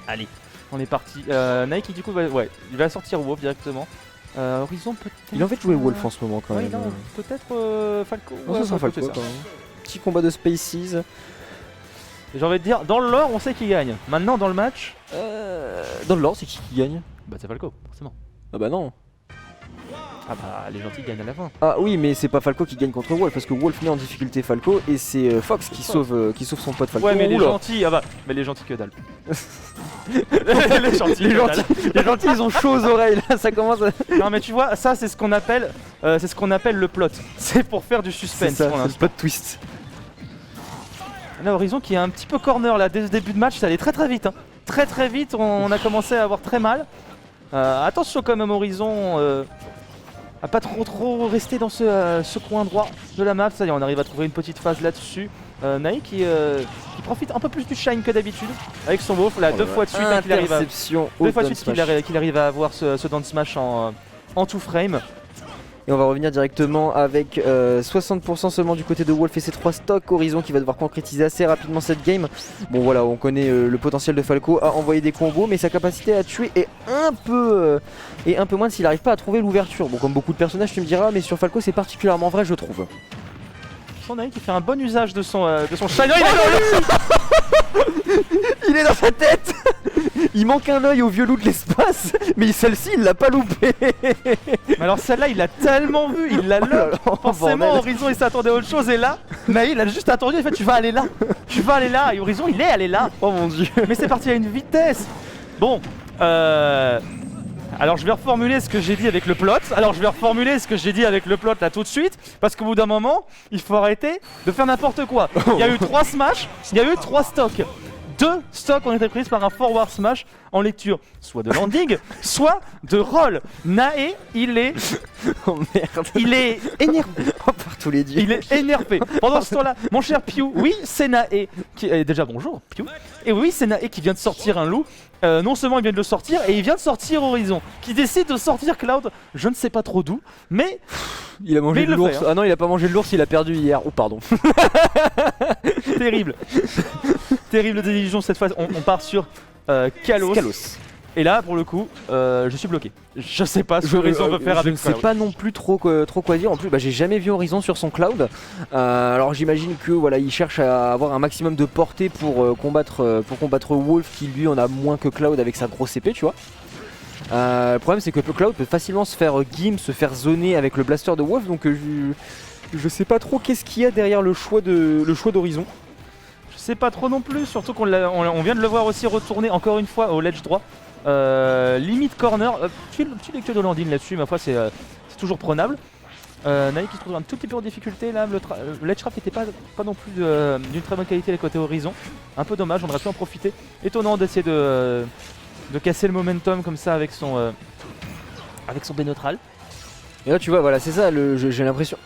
Allez, on est parti. Nike du coup ouais, il va sortir Wolf directement. Horizon peut-être. Il a en fait joué Wolf en ce moment quand même. Non, peut-être Falco. Non, ça sera Falco quand même. Petit combat de Spaces. J'ai envie de dire, dans le lore on sait qui gagne. Maintenant dans le match. Dans le lore, c'est qui gagne? Bah c'est Falco, forcément. Ah bah non. Ah bah les gentils gagnent à la fin. Ah oui, mais c'est pas Falco qui gagne contre Wolf parce que Wolf met en difficulté Falco et c'est Fox qui sauve son pote Falco. Ouais mais les Oula. gentils, ah bah, mais les gentils que dalle. les gentils ils ont chaud aux oreilles là, ça commence à... Non mais tu vois, ça c'est ce qu'on appelle le plot. C'est pour faire du suspense. C'est ça, pour c'est le l'instant. plot twist. Là Horizon qui est un petit peu corner là, dès le début de match, ça allait très vite. Hein. Très vite, on a commencé à avoir très mal. Attention quand même Horizon à pas trop rester dans ce coin droit de la map. Ça y est, on arrive à trouver une petite phase là-dessus. Naï qui profite un peu plus du shine que d'habitude avec son Wolf là, deux fois de suite hein, qu'il arrive à avoir ce down smash en two frame. Et on va revenir directement avec 60% seulement du côté de Wolf et ses 3 stocks. Horizon qui va devoir concrétiser assez rapidement cette game. Bon voilà, on connaît le potentiel de Falco à envoyer des combos, mais sa capacité à tuer est un peu moindre s'il n'arrive pas à trouver l'ouverture. Bon, comme beaucoup de personnages tu me diras, mais sur Falco c'est particulièrement vrai je trouve. Son Naï qui fait un bon usage de son shine. Il est dans sa tête. Il manque un œil au vieux loup de l'espace, mais celle-ci il l'a pas loupé. Mais alors celle-là il l'a tellement vu, il l'a forcément Horizon il s'attendait à autre chose et là, Naï il a juste attendu, il fait tu vas aller là, et Horizon il est allé là. Oh mon dieu. Mais c'est parti à une vitesse. Bon, alors je vais reformuler ce que j'ai dit avec le plot. Là tout de suite, parce qu'au bout d'un moment, il faut arrêter de faire n'importe quoi. Il y a eu 3 smash, il y a eu 3 stocks. 2 stocks ont été prises par un forward smash en lecture, soit de landing, soit de roll. Nae, il est... Oh merde. Il est énervé. Oh, par tous les dieux. Il est énervé. Pendant ce temps-là, mon cher Piu, oui, c'est Nae qui... déjà bonjour, Piu. Et oui, c'est Nae qui vient de sortir un loup. Non seulement il vient de le sortir, et il vient de sortir Horizon, qui décide de sortir Cloud, je ne sais pas trop d'où, mais... Il a mangé de l'ours. Fait, hein. Ah non, il a pas mangé de l'ours, il a perdu hier. Oh pardon. Terrible. Terrible décision cette fois, on part sur Kalos. Et là, pour le coup, je suis bloqué. Je sais pas ce que Horizon peut faire avec Cloud. Je ne sais pas non plus trop quoi dire. En plus, j'ai jamais vu Horizon sur son Cloud. Alors j'imagine que voilà, il cherche à avoir un maximum de portée pour combattre Wolf, qui lui en a moins que Cloud avec sa grosse épée, tu vois. Le problème c'est que Cloud peut facilement se faire se faire zoner avec le blaster de Wolf, donc je sais pas trop qu'est-ce qu'il y a derrière le choix d'Horizon. Je sais pas trop non plus, surtout qu'on vient de le voir aussi retourner encore une fois au ledge droit. Limite corner, petite lecture de landing là-dessus, ma foi c'est toujours prenable. Naï qui se trouve un tout petit peu en difficulté là, le ledge trap n'était pas non plus d'une très bonne qualité les côtés Horizon. Un peu dommage, on aurait pu en profiter. Étonnant d'essayer de casser le momentum comme ça avec son B neutral. Et là tu vois, voilà, c'est ça, j'ai l'impression.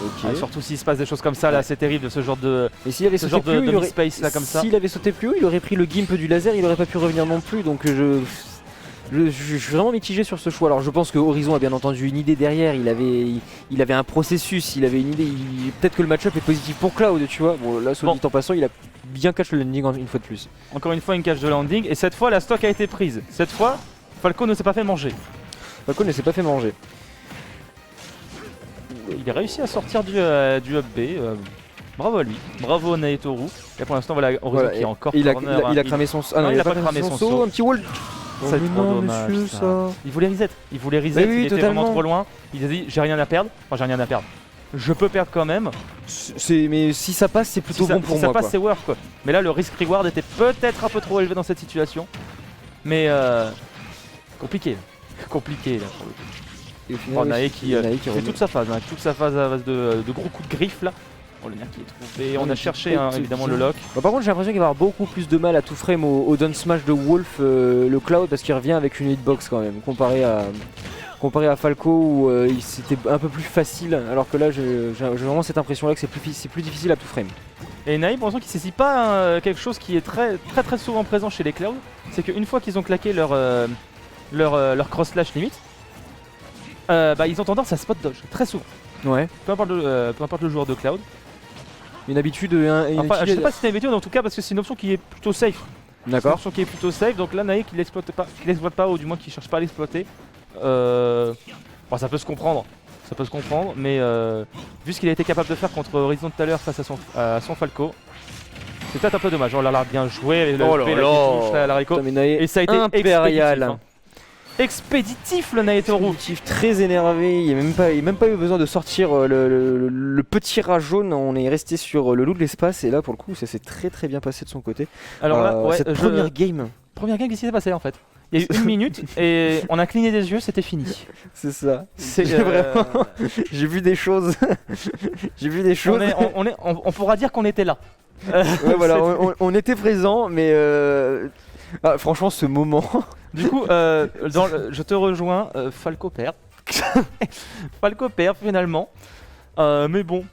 Okay. Surtout s'il se passe des choses comme ça là, c'est terrible ce genre de et s'il avait sauté plus haut, il aurait space là comme ça. S'il avait sauté plus haut, il aurait pris le gimp du laser, il aurait pas pu revenir non plus, donc je suis vraiment mitigé sur ce choix. Alors je pense que Horizon a bien entendu une idée derrière, il avait un processus, il avait une idée, peut-être que le match-up est positif pour Cloud, tu vois. Bon là, soit dit en passant, il a bien catch le landing une fois de plus. Encore une fois une catch de landing, et cette fois la stock a été prise. Cette fois, Falco ne s'est pas fait manger. Il a réussi à sortir du up B. Bravo à lui, bravo à Naetoru. Et pour l'instant, voilà, Horizon qui est encore corner. Il a cramé son saut. Ah non, il a pas cramé son saut. Un petit wall. C'est trop dommage. Monsieur, ça. Il voulait reset, oui, il était totalement. vraiment trop loin. Il a dit j'ai rien à perdre. Enfin, j'ai rien à perdre. Je peux perdre quand même. Mais si ça passe, c'est plutôt bon pour moi. Si ça passe, c'est worth quoi. Mais là, le risk reward était peut-être un peu trop élevé dans cette situation. Mais compliqué là pour le coup. Et au final, Nae qui fait toute sa phase à base de gros coups de griffe là. Oh, le nerf qui est trouvé, on a cherché évidemment le lock. Par contre j'ai l'impression qu'il va avoir beaucoup plus de mal à tout frame au down smash de Wolf, le Cloud, parce qu'il revient avec une hitbox quand même, comparé à Falco où c'était un peu plus facile, alors que là j'ai vraiment cette impression là que c'est plus difficile à tout frame. Et Naï, pour l'instant, qui saisit pas quelque chose qui est très souvent présent chez les Cloud, c'est qu'une fois qu'ils ont claqué leur cross slash limite, ils ont tendance à spot dodge très souvent. Ouais. Peu importe le joueur de Cloud. Une habitude. Je sais pas si c'est une habitude, en tout cas parce que c'est une option qui est plutôt safe. D'accord. Solution qui est plutôt safe, donc là Naïk il l'exploite pas, ou du moins qu'il cherche pas à l'exploiter. Bon, ça peut se comprendre, mais vu ce qu'il a été capable de faire contre Horizon tout à l'heure face à son Falco, c'est peut-être un peu dommage. On l'a bien joué avec le Oh là SP, là. qui touche la Rico. Putain, mais Nae Et ça a été impérial. expéditif le Naetoru. Expéditif, très énervé, il n'y a même pas eu besoin de sortir le petit rat jaune, on est resté sur le loup de l'espace et là pour le coup ça s'est très bien passé de son côté. Alors là, ouais, cette première game. Première game, qu'est-ce qui s'est passé en fait? Il y a eu 1 minute et on a cligné des yeux, c'était fini. C'est ça. C'est Vraiment, j'ai vu des choses. J'ai vu des choses. On pourra dire qu'on était là. Ouais, voilà, on était présents, mais franchement, ce moment. Du coup, je te rejoins, Falco perd. Falco perd finalement. Mais bon,